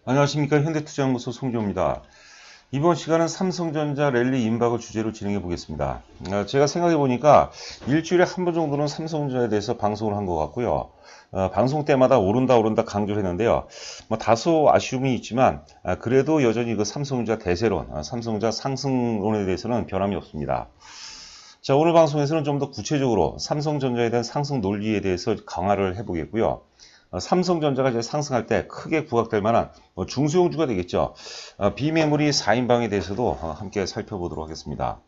안녕하십니까. 현대투자연구소 송지호입니다. 이번 시간은 삼성전자 랠리 임박을 주제로 진행해 보겠습니다. 제가 생각해 보니까 일주일에 한 번 정도는 삼성전자에 대해서 방송을 한 것 같고요. 방송 때마다 오른다 강조를 했는데요. 다소 아쉬움이 있지만 그래도 여전히 그 삼성전자 대세론, 삼성전자 상승론에 대해서는 변함이 없습니다. 자, 오늘 방송에서는 좀 더 구체적으로 삼성전자에 대한 상승 논리에 대해서 강화를 해보겠고요. 삼성전자가 이제 상승할 때 크게 부각될 만한 중소형주가 되겠죠. 비메모리 4인방에 대해서도 함께 살펴보도록 하겠습니다.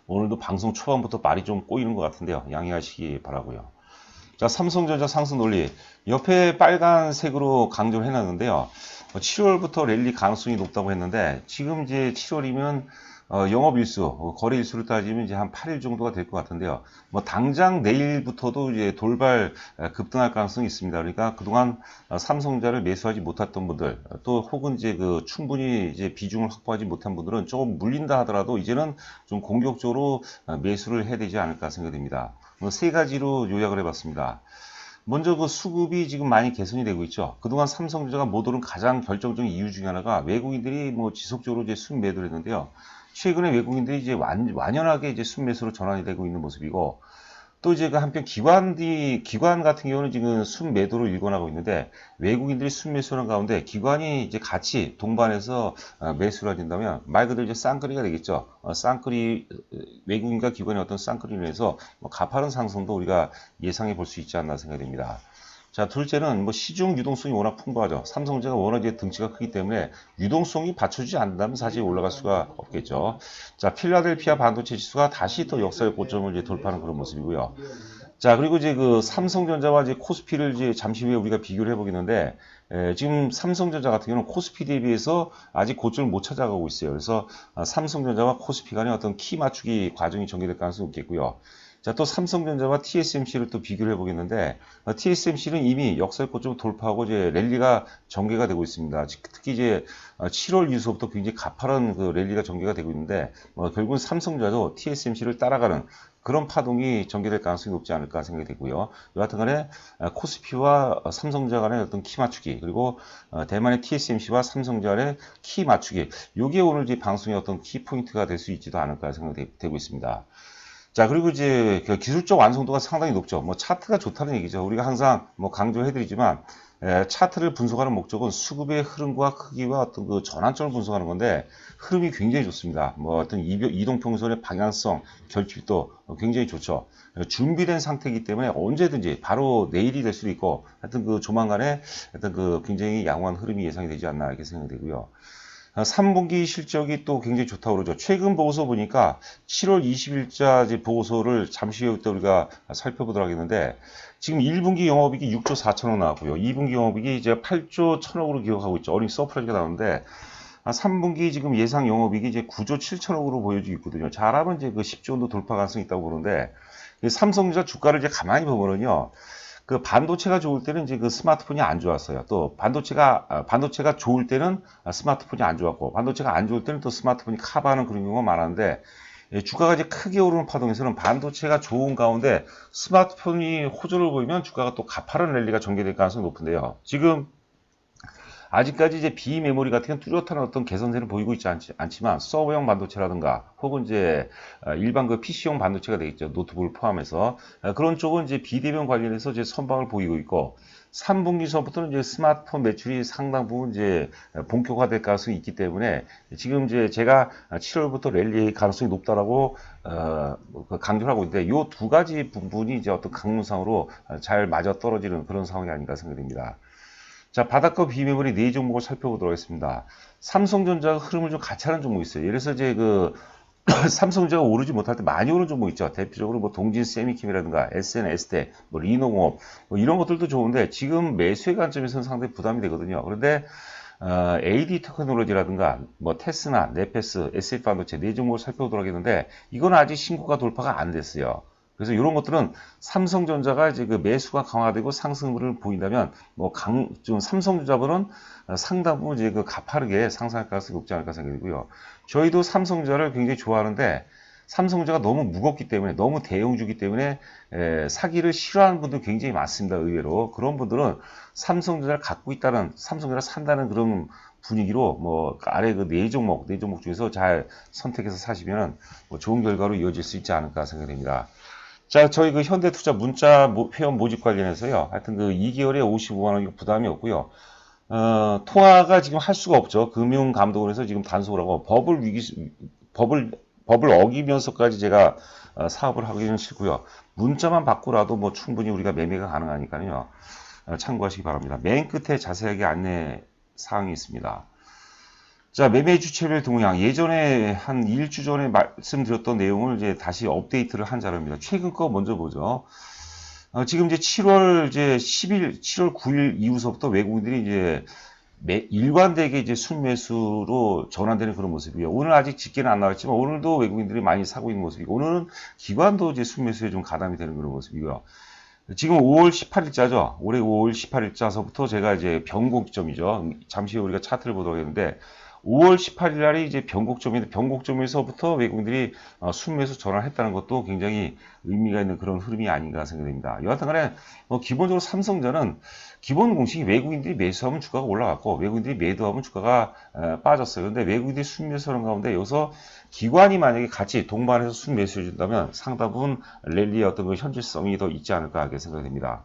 오늘도 방송 초반부터 말이 좀 꼬이는 것 같은데요. 양해하시기 바라고요. 자, 삼성전자 상승 논리. 옆에 빨간색으로 강조를 해놨는데요. 7월부터 랠리 가능성이 높다고 했는데 지금 이제 7월이면 영업일수, 거래일수를 따지면 이제 한 8일 정도가 될 것 같은데요. 당장 내일부터도 이제 돌발 급등할 가능성이 있습니다. 그러니까 그동안 삼성전자를 매수하지 못했던 분들, 또 혹은 이제 충분히 이제 비중을 확보하지 못한 분들은 조금 물린다 하더라도 이제는 좀 공격적으로 매수를 해야 되지 않을까 생각됩니다. 세 가지로 요약을 해봤습니다. 먼저 그 수급이 지금 많이 개선이 되고 있죠. 그동안 삼성전자가 못 오른 가장 결정적인 이유 중에 하나가 외국인들이 지속적으로 이제 순매도를 했는데요. 최근에 외국인들이 이제 완연하게 이제 순매수로 전환이 되고 있는 모습이고, 또 이제 그 한편 기관 같은 경우는 지금 순매도를 일궈나가고 있는데, 외국인들이 순매수하는 가운데 기관이 이제 같이 동반해서 매수를 하진다면 말 그대로 이제 쌍끌이가 되겠죠. 외국인과 기관의 어떤 쌍끌이로 해서 가파른 상승도 우리가 예상해 볼 수 있지 않나 생각됩니다. 자, 둘째는 시중 유동성이 워낙 풍부하죠. 삼성전자가 워낙 이제 등치가 크기 때문에 유동성이 받쳐주지 않는다면 사실 올라갈 수가 없겠죠. 자, 필라델피아 반도체 지수가 다시 또 역사의 고점을 이제 돌파하는 그런 모습이고요. 자, 그리고 이제 그 삼성전자와 이제 코스피를 이제 잠시 후에 우리가 비교를 해보겠는데, 지금 삼성전자 같은 경우는 코스피 대비해서 아직 고점을 못 찾아가고 있어요. 그래서 삼성전자와 코스피 간의 어떤 키 맞추기 과정이 전개될 가능성이 있겠고요. 자, 또 삼성전자와 TSMC를 또 비교를 해보겠는데, TSMC는 이미 역사의 고점을 돌파하고 이제 랠리가 전개가 되고 있습니다. 특히 이제 7월 이후부터 굉장히 가파른 그 랠리가 전개가 되고 있는데, 결국은 삼성전자도 TSMC를 따라가는 그런 파동이 전개될 가능성이 높지 않을까 생각이 되고요. 여하튼 간에 코스피와 삼성전자 간의 어떤 키 맞추기, 그리고 대만의 TSMC와 삼성전자 간의 키 맞추기, 이게 오늘 이제 방송의 어떤 키 포인트가 될 수 있지도 않을까 생각이 되고 있습니다. 자, 그리고 이제 그 기술적 완성도가 상당히 높죠. 차트가 좋다는 얘기죠. 우리가 항상 강조해드리지만, 차트를 분석하는 목적은 수급의 흐름과 크기와 어떤 그 전환점을 분석하는 건데, 흐름이 굉장히 좋습니다. 어떤 이동평선의 방향성, 결핍도 굉장히 좋죠. 준비된 상태이기 때문에 언제든지 바로 내일이 될 수도 있고, 하여튼 그 조만간에 하여튼 그 굉장히 양호한 흐름이 예상이 되지 않나 이렇게 생각이 되고요. 3분기 실적이 또 굉장히 좋다고 그러죠. 최근 보고서 보니까 7월 20일자 보고서를 잠시 후에 또 우리가 살펴보도록 하겠는데, 지금 1분기 영업이익이 6조 4천억 나왔고요. 2분기 영업이익이 이제 8조 1천억으로 기록하고 있죠. 어닝 서프라이즈가 나오는데, 3분기 지금 예상 영업이익이 이제 9조 7천억으로 보여지고 있거든요. 잘하면 이제 그 10조 정도 돌파 가능성이 있다고 보는데, 삼성전자 주가를 이제 가만히 보면은요, 그 반도체가 좋을 때는 이제 그 스마트폰이 안 좋았어요. 또 반도체가 좋을 때는 스마트폰이 안 좋았고, 반도체가 안 좋을 때는 또 스마트폰이 커버하는 그런 경우가 많았는데, 주가가 이제 크게 오르는 파동에서는 반도체가 좋은 가운데 스마트폰이 호조를 보이면 주가가 또 가파른 랠리가 전개될 가능성이 높은데요. 지금 아직까지 이제 비메모리 같은 경우는 뚜렷한 어떤 개선세를 보이고 있지 않지만 서버형 반도체라든가 혹은 이제 일반 그 PC용 반도체가 되겠죠. 노트북을 포함해서 그런 쪽은 이제 비대면 관련해서 이제 선방을 보이고 있고, 3분기서부터는 이제 스마트폰 매출이 상당 부분 이제 본격화될 가능성이 있기 때문에 지금 이제 제가 7월부터 랠리 가능성이 높다라고 강조를 하고 있는데, 이 두 가지 부분이 이제 어떤 강론상으로 잘 맞아 떨어지는 그런 상황이 아닌가 생각됩니다. 자, 바닥과 비메모리 네 종목을 살펴보도록 하겠습니다. 삼성전자가 흐름을 좀 같이 하는 종목이 있어요. 예를 들어서 이제 삼성전자가 오르지 못할 때 많이 오른 종목 있죠. 대표적으로 동진 세미킴이라든가 SNS대, 리노공업, 이런 것들도 좋은데 지금 매수의 관점에서는 상당히 부담이 되거든요. 그런데 AD 테크놀로지라든가 테스나, 네페스, SF 반도체 네 종목을 살펴보도록 하겠는데, 이건 아직 신고가 돌파가 안 됐어요. 그래서 이런 것들은 삼성전자가 이제 그 매수가 강화되고 상승을 보인다면, 좀 삼성전자보는 상당 부분 이제 그 가파르게 상승할 가능성이 높지 않을까 생각이 들고요. 저희도 삼성전자를 굉장히 좋아하는데, 삼성전자가 너무 무겁기 때문에, 너무 대형주기 때문에 사기를 싫어하는 분들 굉장히 많습니다. 의외로. 그런 분들은 삼성전자를 갖고 있다는, 삼성전자를 산다는 그런 분위기로 뭐 아래 그 네 종목 중에서 잘 선택해서 사시면 뭐 좋은 결과로 이어질 수 있지 않을까 생각됩니다. 자, 저희 그 현대투자 문자 회원 모집 관련해서요. 하여튼 그 2개월에 55만 원 부담이 없고요. 통화가 지금 할 수가 없죠. 금융감독원에서 지금 단속을 하고 법을 어기면서까지 제가 사업을 하기는 싫고요. 문자만 받고라도 뭐 충분히 우리가 매매가 가능하니까요. 참고하시기 바랍니다. 맨 끝에 자세하게 안내 사항이 있습니다. 자, 매매 주체별 동향. 예전에 한 1주 전에 말씀드렸던 내용을 이제 다시 업데이트를 한 자료입니다. 최근 거 먼저 보죠. 지금 이제 7월 9일 이후서부터 외국인들이 이제 일관되게 이제 순매수로 전환되는 그런 모습이에요. 오늘 아직 집계는 안 나왔지만 오늘도 외국인들이 많이 사고 있는 모습이고, 오늘은 기관도 이제 순매수에 좀 가담이 되는 그런 모습이고요. 지금 5월 18일자죠. 올해 5월 18일자서부터 제가 이제 변곡점이죠. 잠시 후에 우리가 차트를 보도록 하겠는데, 5월 18일 날이 이제 변곡점인데, 변곡점에서부터 외국인들이 순매수 전환했다는 것도 굉장히 의미가 있는 그런 흐름이 아닌가 생각됩니다. 여하튼 간에 기본적으로 삼성전자는 기본 공식이 외국인들이 매수하면 주가가 올라갔고, 외국인들이 매도하면 주가가 빠졌어요. 근데 외국인들이 순매수하는 가운데 여기서 기관이 만약에 같이 동반해서 순매수해 준다면 상당 부분 랠리의 어떤 그 현실성이 더 있지 않을까 하게 생각됩니다.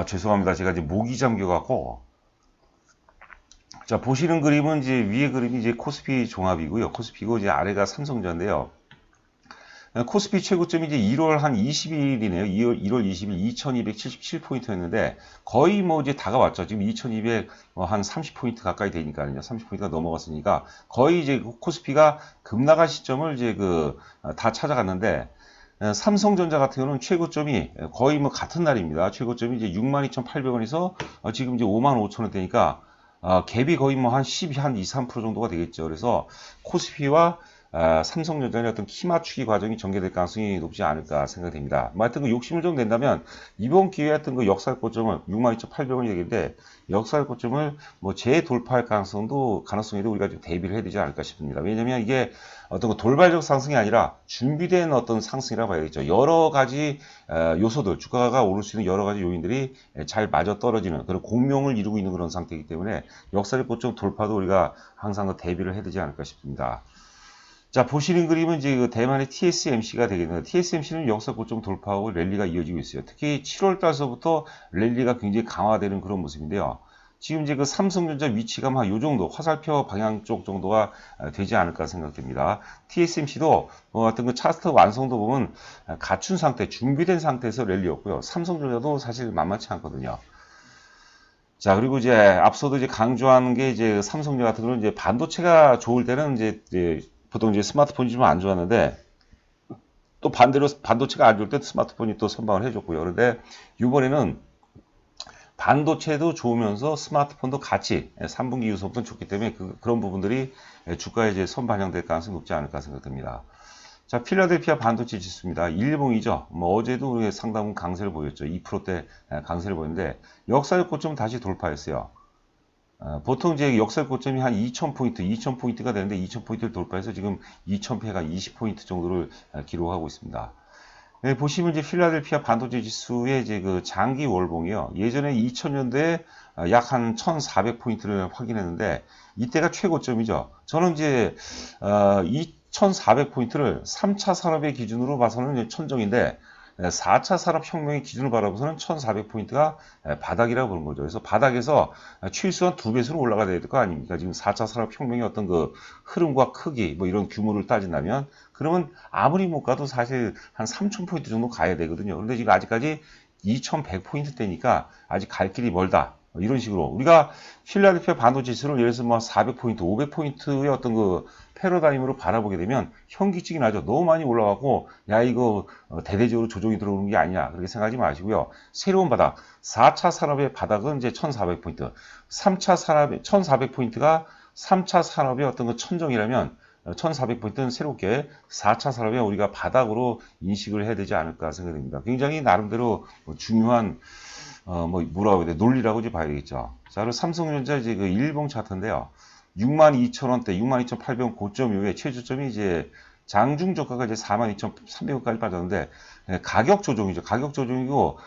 죄송합니다. 제가 이제 목이 잠겨갖고. 자, 보시는 그림은 이제 위에 그림이 이제 코스피 종합이고요. 코스피고 이제 아래가 삼성전자인데요. 코스피 최고점이 이제 1월 한 20일이네요. 1월 20일 2277포인트였는데 거의 뭐 이제 다가왔죠. 지금 2200 한 30포인트 가까이 되니까요. 30포인트가 넘어갔으니까 거의 이제 코스피가 급락한 시점을 이제 다 찾아갔는데, 삼성전자 같은 경우는 최고점이 거의 뭐 같은 날입니다. 최고점이 이제 62,800원에서 지금 이제 55,000원대니까 갭이 거의 뭐 한 2, 3% 정도가 되겠죠. 그래서 코스피와 삼성전자의 어떤 키 맞추기 과정이 전개될 가능성이 높지 않을까 생각됩니다. 하여튼 그 욕심을 좀 낸다면 이번 기회에 하여튼 그 역사의 고점을 62,800원이 되겠는데, 역사의 고점을 뭐 재돌파할 가능성에도 우리가 좀 대비를 해야 되지 않을까 싶습니다. 왜냐면 이게 어떤 그 돌발적 상승이 아니라 준비된 어떤 상승이라고 봐야겠죠. 여러 가지 요소들, 주가가 오를 수 있는 여러 가지 요인들이 잘 맞아 떨어지는 그런 공명을 이루고 있는 그런 상태이기 때문에 역사의 고점 돌파도 우리가 항상 대비를 해야 되지 않을까 싶습니다. 자, 보시는 그림은 이제 그 대만의 TSMC가 되겠는데, TSMC는 역사 고점 돌파하고 랠리가 이어지고 있어요. 특히 7월 달서부터 랠리가 굉장히 강화되는 그런 모습인데요. 지금 이제 그 삼성전자 위치가 막 요 정도, 화살표 방향 쪽 정도가 되지 않을까 생각됩니다. TSMC도 어떤 그 차트 완성도 보면 갖춘 상태, 준비된 상태에서 랠리였고요. 삼성전자도 사실 만만치 않거든요. 자, 그리고 이제 앞서도 이제 강조하는 게 이제 삼성전자 같은 경우는 이제 반도체가 좋을 때는 이제 보통 이제 스마트폰이 좀 안 좋았는데, 또 반대로 반도체가 안 좋을 때 스마트폰이 또 선방을 해줬고요. 그런데 이번에는 반도체도 좋으면서 스마트폰도 같이 3분기 이후부터는 좋기 때문에 그런 부분들이 주가에 이제 선반영될 가능성이 높지 않을까 생각됩니다. 자, 필라델피아 반도체 지수입니다. 일봉이죠. 뭐 어제도 우리 상당한 강세를 보였죠. 2%대 강세를 보였는데 역사적 고점 다시 돌파했어요. 보통 이제 역사 고점이 한 2000포인트가 되는데 2000포인트를 돌파해서 지금 2000패가 20포인트 정도를 기록하고 있습니다. 네, 보시면 이제 필라델피아 반도체 지수의 이제 그 장기 월봉이요. 예전에 2000년대에 약 한 1400포인트를 확인했는데 이때가 최고점이죠. 저는 이제 2400포인트를 3차 산업의 기준으로 봐서는 천정인데, 4차 산업혁명의 기준을 바라보서는 1400포인트가 바닥이라고 보는 거죠. 그래서 바닥에서 최소한 2배수로 올라가야 될 거 아닙니까? 지금 4차 산업혁명의 어떤 그 흐름과 크기, 뭐 이런 규모를 따진다면, 그러면 아무리 못 가도 사실 한 3000포인트 정도 가야 되거든요. 그런데 지금 아직까지 2100포인트대니까 아직 갈 길이 멀다. 이런 식으로 우리가 필라델피아 반도체 지수를 예를 들어서 뭐 400포인트, 500포인트의 어떤 그 패러다임으로 바라보게 되면 현기증이 나죠. 너무 많이 올라가고 야 이거 대대적으로 조정이 들어오는 게 아니야. 그렇게 생각하지 마시고요. 새로운 바닥, 4차 산업의 바닥은 이제 1400포인트, 3차 산업의 1400포인트가 3차 산업의 어떤 그 천정이라면 1400포인트는 새롭게 4차 산업에 우리가 바닥으로 인식을 해야 되지 않을까 생각됩니다. 굉장히 나름대로 중요한 뭐라고 해야 돼? 논리라고 이제 봐야 되겠죠. 자, 그리고 삼성전자 이제 그 일봉 차트인데요. 62,000원대, 62,800원 고점 이후에 최저점이 이제 장중 저가가 이제 42,300원까지 빠졌는데 가격 조정이죠. 가격 조정이고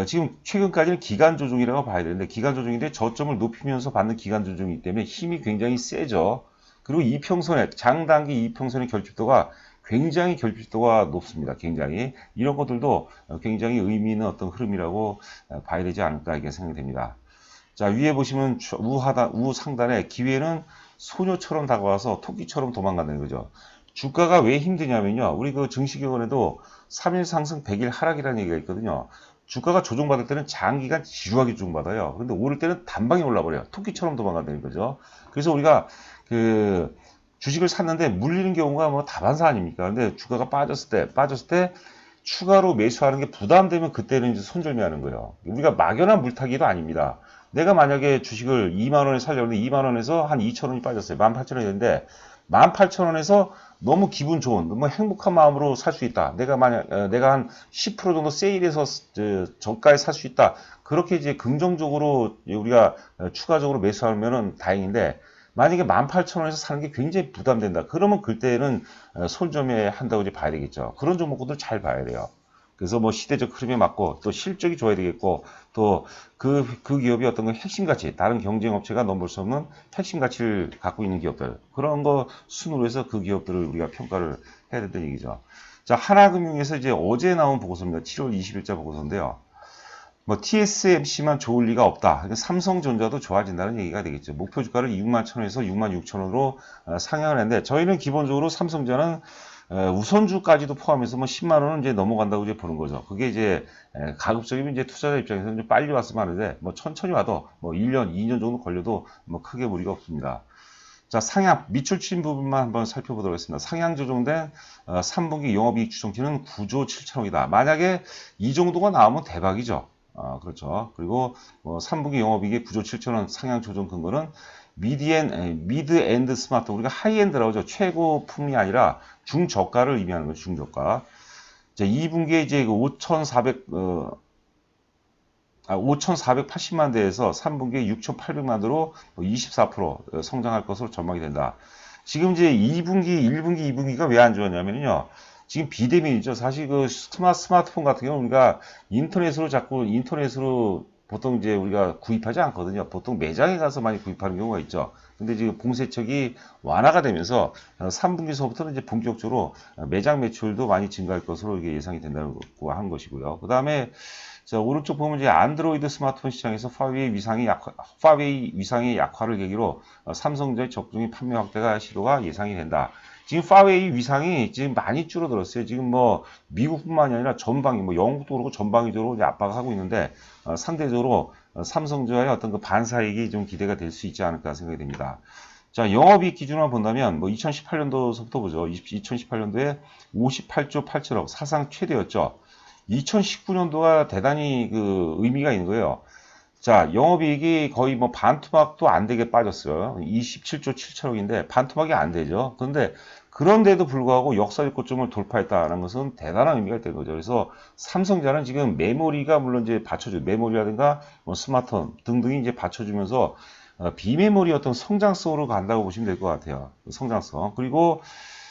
지금 최근까지는 기간 조정이라고 봐야 되는데 기간 조정인데 저점을 높이면서 받는 기간 조정이기 때문에 힘이 굉장히 세죠. 그리고 이평선에 장단기 이평선의 결집도가 굉장히 결집도가 높습니다. 굉장히 이런 것들도 굉장히 의미 있는 어떤 흐름이라고 봐야 되지 않을까 이게 생각이 됩니다. 자, 위에 보시면 우 상단에 기회는 소녀처럼 다가와서 토끼처럼 도망간다는 거죠. 주가가 왜 힘드냐면요. 우리 그 증시경원에도 3일 상승 100일 하락이라는 얘기가 있거든요. 주가가 조정받을 때는 장기간 지루하게 조정받아요. 그런데 오를 때는 단방에 올라버려요. 토끼처럼 도망간다는 거죠. 그래서 우리가 그 주식을 샀는데 물리는 경우가 뭐 다반사 아닙니까? 근데 주가가 빠졌을 때 추가로 매수하는 게 부담되면 그때는 이제 손절매하는 거예요. 우리가 막연한 물타기도 아닙니다. 내가 만약에 주식을 2만 원에 살려는데 2만 원에서 한 2천 원이 빠졌어요. 18,000원이 됐는데 18,000원에서 너무 기분 좋은, 너무 행복한 마음으로 살 수 있다. 내가 한 10% 정도 세일해서 저가에 살 수 있다. 그렇게 이제 긍정적으로 우리가 추가적으로 매수하면은 다행인데 만약에 18,000원에서 사는 게 굉장히 부담된다. 그러면 그때는 손절매 한다고 이제 봐야 되겠죠. 그런 종목들을 잘 봐야 돼요. 그래서 뭐 시대적 흐름에 맞고 또 실적이 좋아야 되겠고 또 그 기업이 어떤 건 핵심 가치, 다른 경쟁 업체가 넘볼 수 없는 핵심 가치를 갖고 있는 기업들 그런 거 순으로 해서 그 기업들을 우리가 평가를 해야 된다는 얘기죠. 자, 하나금융에서 이제 어제 나온 보고서입니다. 7월 20일자 보고서인데요. 뭐 TSMC만 좋을 리가 없다. 그러니까 삼성전자도 좋아진다는 얘기가 되겠죠. 목표 주가를 61,000원에서 66,000원으로 상향을 했는데 저희는 기본적으로 삼성전자는 우선주까지도 포함해서 뭐 10만 원은 이제 넘어간다고 이제 보는 거죠. 그게 이제 가급적이면 이제 투자자 입장에서는 좀 빨리 왔으면 하는데 뭐 천천히 와도 뭐 1년, 2년 정도 걸려도 뭐 크게 무리가 없습니다. 자, 상향 밑줄 친 부분만 한번 살펴보도록 하겠습니다. 상향 조정된 3분기 영업이익 추정치는 9조 7천억이다. 만약에 이 정도가 나오면 대박이죠. 그렇죠. 그리고 3분기 영업이익의 9조 7천원 상향 조정 근거는 미드 엔드 스마트폰, 우리가 하이엔드라고 하죠. 최고품이 아니라 중저가를 의미하는 거죠. 중저가. 자, 2분기에 이제 5,480만 대에서 3분기에 6,800만 대로 24% 성장할 것으로 전망이 된다. 지금 이제 2분기, 1분기, 2분기가 왜 안 좋았냐면요. 지금 비대면이죠. 사실 그 스마트폰 같은 경우는 우리가 인터넷으로 보통 이제 우리가 구입하지 않거든요. 보통 매장에 가서 많이 구입하는 경우가 있죠. 근데 지금 봉쇄책이 완화가 되면서 3분기서부터는 이제 본격적으로 매장 매출도 많이 증가할 것으로 이게 예상이 된다고 하는 것이고요. 그 다음에 자, 오른쪽 보면 이제 안드로이드 스마트폰 시장에서 파웨이 위상의 약화를 계기로 삼성전자의 적중이 판매 확대가 시도가 예상이 된다. 지금 파웨이 위상이 지금 많이 줄어들었어요. 지금 뭐 미국뿐만이 아니라 전방위, 뭐 영국도 그렇고 전방위적으로 이제 압박을 하고 있는데 상대적으로 삼성전자의 어떤 그 반사이익이 좀 기대가 될 수 있지 않을까 생각이 됩니다. 자, 영업이익 기준으로 본다면 뭐 2018년도서부터 보죠. 2018년도에 58조 8천억 사상 최대였죠. 2019년도가 대단히 그 의미가 있는 거예요. 자, 영업이익이 거의 뭐 반토막도 안 되게 빠졌어요. 27조 7천억인데 반토막이 안 되죠. 그런데도 불구하고 역사적 고점을 돌파했다는 것은 대단한 의미가 있다는 거죠. 그래서 삼성전자는 지금 메모리가 물론 이제 받쳐줘, 메모리라든가 뭐 스마트폰 등등이 이제 받쳐주면서 비메모리 어떤 성장성으로 간다고 보시면 될 것 같아요. 성장성. 그리고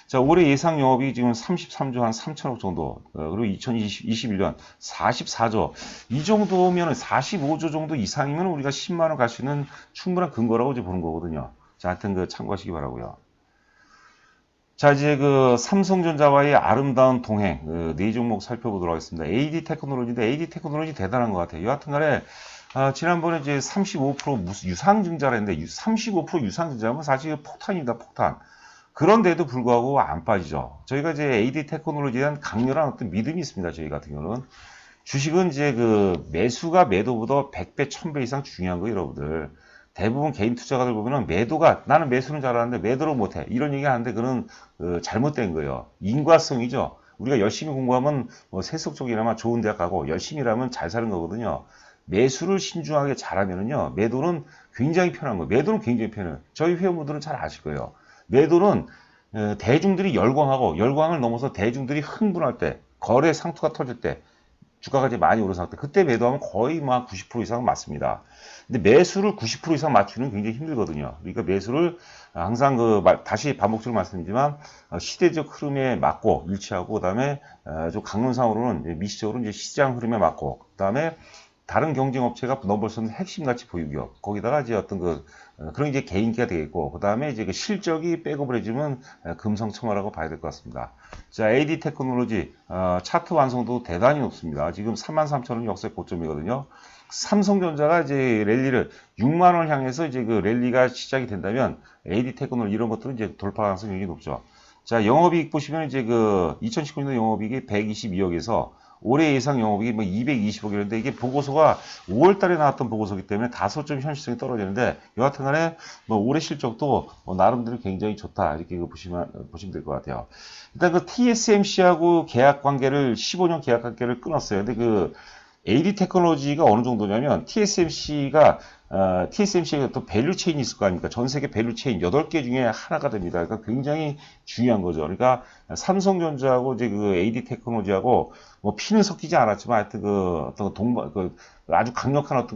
자, 올해 예상 영업이 지금 33조 한 3천억 정도, 그리고 2021년 44조, 이 정도면 45조 정도 이상이면 우리가 10만 원 갈 수 있는 충분한 근거라고 이제 보는 거거든요. 자, 하여튼 그 참고하시기 바라고요. 자, 이제 그 삼성전자와의 아름다운 동행, 네 종목 살펴보도록 하겠습니다. AD 테크놀로지인데 AD 테크놀로지 대단한 것 같아요. 여하튼 간에 지난번에 이제 35% 무슨 유상증자를 했는데 35% 유상증자면 사실 폭탄입니다, 폭탄. 그런데도 불구하고 안 빠지죠. 저희가 이제 AD 테크놀로지에 대한 강렬한 어떤 믿음이 있습니다. 저희 같은 경우는. 주식은 이제 그 매수가 매도보다 100배, 1000배 이상 중요한 거예요, 여러분들. 대부분 개인 투자가들 보면은 매도가, 나는 매수는 잘하는데 매도를 못해. 이런 얘기 하는데 그건 잘못된 거예요. 인과성이죠. 우리가 열심히 공부하면 뭐 세속 쪽이나마 좋은 대학 가고 열심히 일하면 잘 사는 거거든요. 매수를 신중하게 잘하면은요, 매도는 굉장히 편한 거예요. 매도는 굉장히 편해요. 저희 회원분들은 잘 아실 거예요. 매도는 대중들이 열광하고 열광을 넘어서 대중들이 흥분할 때, 거래 상투가 터질 때 주가가 이제 많이 오른 상태. 그때 매도하면 거의 뭐 한 90% 이상 맞습니다. 근데 매수를 90% 이상 맞추는 게 굉장히 힘들거든요. 그러니까 매수를 항상 다시 반복적으로 말씀드리지만 시대적 흐름에 맞고 일치하고 그다음에 좀 강론상으로는 미시적으로는 이제 시장 흐름에 맞고 그다음에 다른 경쟁 업체가 넘볼 수 있는 핵심 가치 보유기업 거기다가 이제 어떤 그런 이제 개인기가 되겠고 그 다음에 이제 그 실적이 백업을 해주면 금성첨화라고 봐야 될 것 같습니다. 자, AD 테크놀로지 차트 완성도 대단히 높습니다. 지금 33,000원 역대 고점이거든요. 삼성전자가 이제 랠리를 6만 원 향해서 이제 그 랠리가 시작이 된다면 AD 테크놀로지 이런 것들은 이제 돌파 가능성이 굉장히 높죠. 자, 영업이익 보시면 이제 그 2019년도 영업이익이 122억에서 올해 예상 영업이익이 뭐 220억이었는데 이게 보고서가 5월 달에 나왔던 보고서이기 때문에 다소 좀 현실성이 떨어지는데 여하튼 간에 뭐 올해 실적도 뭐 나름대로 굉장히 좋다. 이렇게 보시면 될 것 같아요. 일단 그 TSMC하고 계약 관계를 15년 계약 관계를 끊었어요. 근데 그 AD 테크놀로지가 어느 정도냐면 TSMC가 또 밸류 체인이 있을 거 아닙니까? 전 세계 밸류 체인 8개 중에 하나가 됩니다. 그러니까 굉장히 중요한 거죠. 그러니까 삼성전자하고 이제 그 AD 테크놀로지하고 뭐 피는 섞이지 않았지만 하여튼 아주 강력한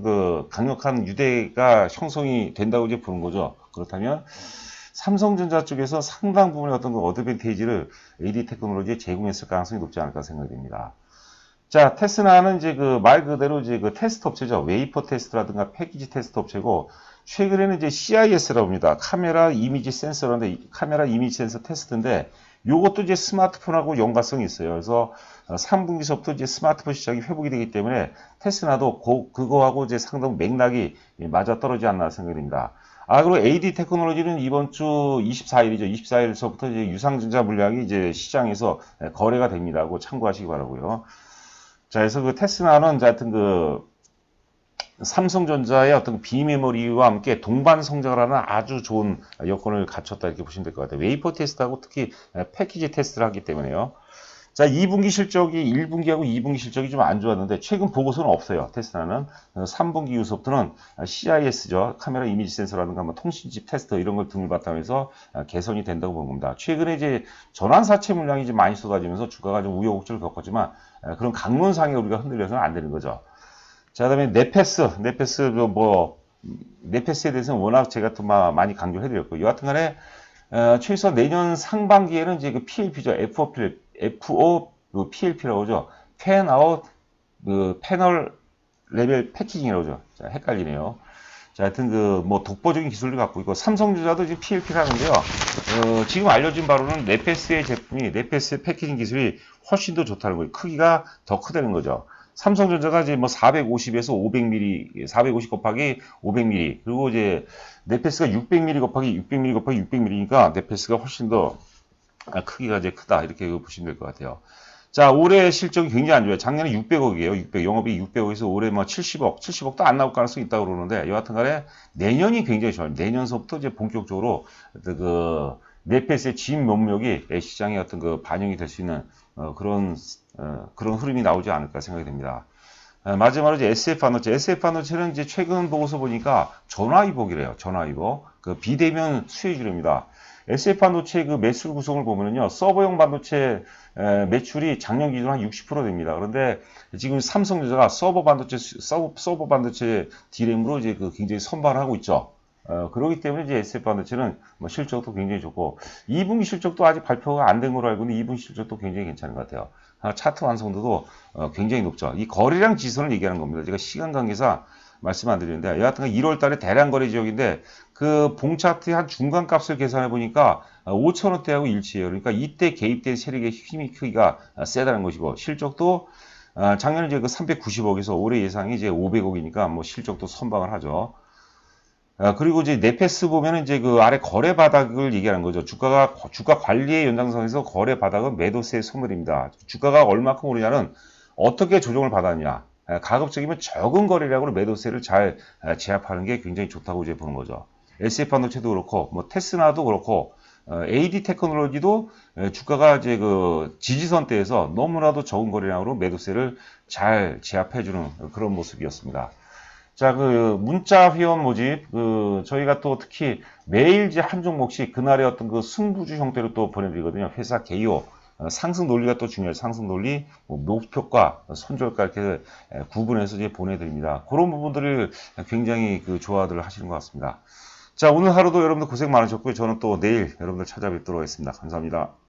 강력한 유대가 형성이 된다고 이제 보는 거죠. 그렇다면 삼성전자 쪽에서 상당 부분의 어떤 그 어드밴티지를 AD 테크놀로지에 제공했을 가능성이 높지 않을까 생각됩니다. 자, 테스나는 이제 그 말 그대로 이제 그 테스트 업체죠. 웨이퍼 테스트라든가 패키지 테스트 업체고, 최근에는 이제 CIS라고 합니다. 카메라 이미지 센서인데, 카메라 이미지 센서 테스트인데, 요것도 이제 스마트폰하고 연관성이 있어요. 그래서 3분기서부터 이제 스마트폰 시장이 회복이 되기 때문에 테스나도 그거하고 이제 상당 맥락이 맞아 떨어지지 않나 생각됩니다. 그리고 AD 테크놀로지는 이번 주 24일이죠. 24일서부터 이제 유상증자 물량이 이제 시장에서 거래가 됩니다. 그거 참고하시기 바라고요. 자, 그래서 그 테스나는 하여튼 삼성전자의 어떤 비메모리와 함께 동반 성장을 하는 아주 좋은 여건을 갖췄다 이렇게 보시면 될 것 같아요. 웨이퍼 테스트하고 특히 패키지 테스트를 하기 때문에요. 자, 2분기 실적이 1분기하고 2분기 실적이 좀 안 좋았는데 최근 보고서는 없어요. 테스나는 3분기 이후부터는 CIS죠. 카메라 이미지 센서라든가 뭐 통신칩 테스트 이런 걸 등을 바탕해서 개선이 된다고 보는 겁니다. 최근에 이제 전환사채 물량이 좀 많이 쏟아지면서 주가가 좀 우여곡절을 겪었지만 그런 강론상에 우리가 흔들려서는 안 되는 거죠. 자, 그다음에 네페스에 대해서는 워낙 제가 또 많이 강조를 해드렸고 여하튼 간에 최소 내년 상반기에는 이제 그 PLP죠. FO PLP라고 하죠. 팬아웃 패널 레벨 패키징이라고 하죠. 자, 헷갈리네요. 자, 하여튼 독보적인 기술을 갖고 있고 삼성전자도 지금 PLP를 하는데요. 지금 알려진 바로는 네페스의 패키징 기술이 훨씬 더 좋다는 거예요. 크기가 더 크다는 거죠. 삼성전자가 이제 450에서 500mm, 450 곱하기 500mm, 그리고 이제 네페스가 600mm 곱하기 600mm 곱하기 600mm니까 네페스가 훨씬 더 크기가 이제 크다. 이렇게 보시면 될 것 같아요. 자, 올해 실적이 굉장히 안 좋아요. 작년에 600억이에요. 600, 영업이 600억에서 올해 70억도 안 나올 가능성이 있다고 그러는데, 여하튼 간에 내년이 굉장히 좋아요. 내년서부터 이제 본격적으로 네페스의 진 면목이 시장에 어떤 반영이 될 수 있는 그런 흐름이 나오지 않을까 생각이 됩니다. 마지막으로 이제 SF반도체는 이제 최근 보고서 보니까 전화위복이래요. 전화위복. 비대면 수혜주입니다. SF반도체 매출 구성을 보면요. 서버용 반도체 매출이 작년 기준 한 60% 됩니다. 그런데 지금 삼성전자가 서버 반도체 D램으로 이제 굉장히 선발을 하고 있죠. 그렇기 때문에 이제 SF반도체는 실적도 굉장히 좋고 2분기 실적도 아직 발표가 안 된 걸로 알고 있는데 2분기 실적도 굉장히 괜찮은 것 같아요. 차트 완성도도 굉장히 높죠. 이 거래량 지선을 얘기하는 겁니다. 제가 시간 관계상 말씀 안 드리는데 여하튼 1월 달에 대량 거래 지역인데 봉 차트의 한 중간 값을 계산해 보니까 5,000원대하고 일치해요. 그러니까 이때 개입된 세력의 힘이 크기가 세다는 것이고 실적도 작년에 이제 390억에서 올해 예상이 이제 500억이니까 실적도 선방을 하죠. 그리고 이제 네페스 보면은 이제 아래 거래 바닥을 얘기하는 거죠. 주가 관리의 연장선에서 거래 바닥은 매도세의 소멸입니다. 주가가 얼마큼 오르냐는 어떻게 조정을 받았냐. 가급적이면 적은 거래량으로 매도세를 잘 제압하는 게 굉장히 좋다고 이제 보는 거죠. SF 반도체도 그렇고, 테스나도 그렇고, AD 테크놀로지도 주가가 이제 지지선대에서 너무나도 적은 거래량으로 매도세를 잘 제압해주는 그런 모습이었습니다. 자, 문자 회원 모집, 저희가 또 특히 매일 이제 한 종목씩 그날의 어떤 승부주 형태로 또 보내드리거든요. 회사 개요. 상승 논리가 또 중요해요. 상승 논리, 뭐 목표가, 손절가 이렇게 구분해서 이제 보내드립니다. 그런 부분들을 굉장히 그 좋아들 하시는 것 같습니다. 자, 오늘 하루도 여러분들 고생 많으셨고요. 저는 또 내일 여러분들 찾아뵙도록 하겠습니다. 감사합니다.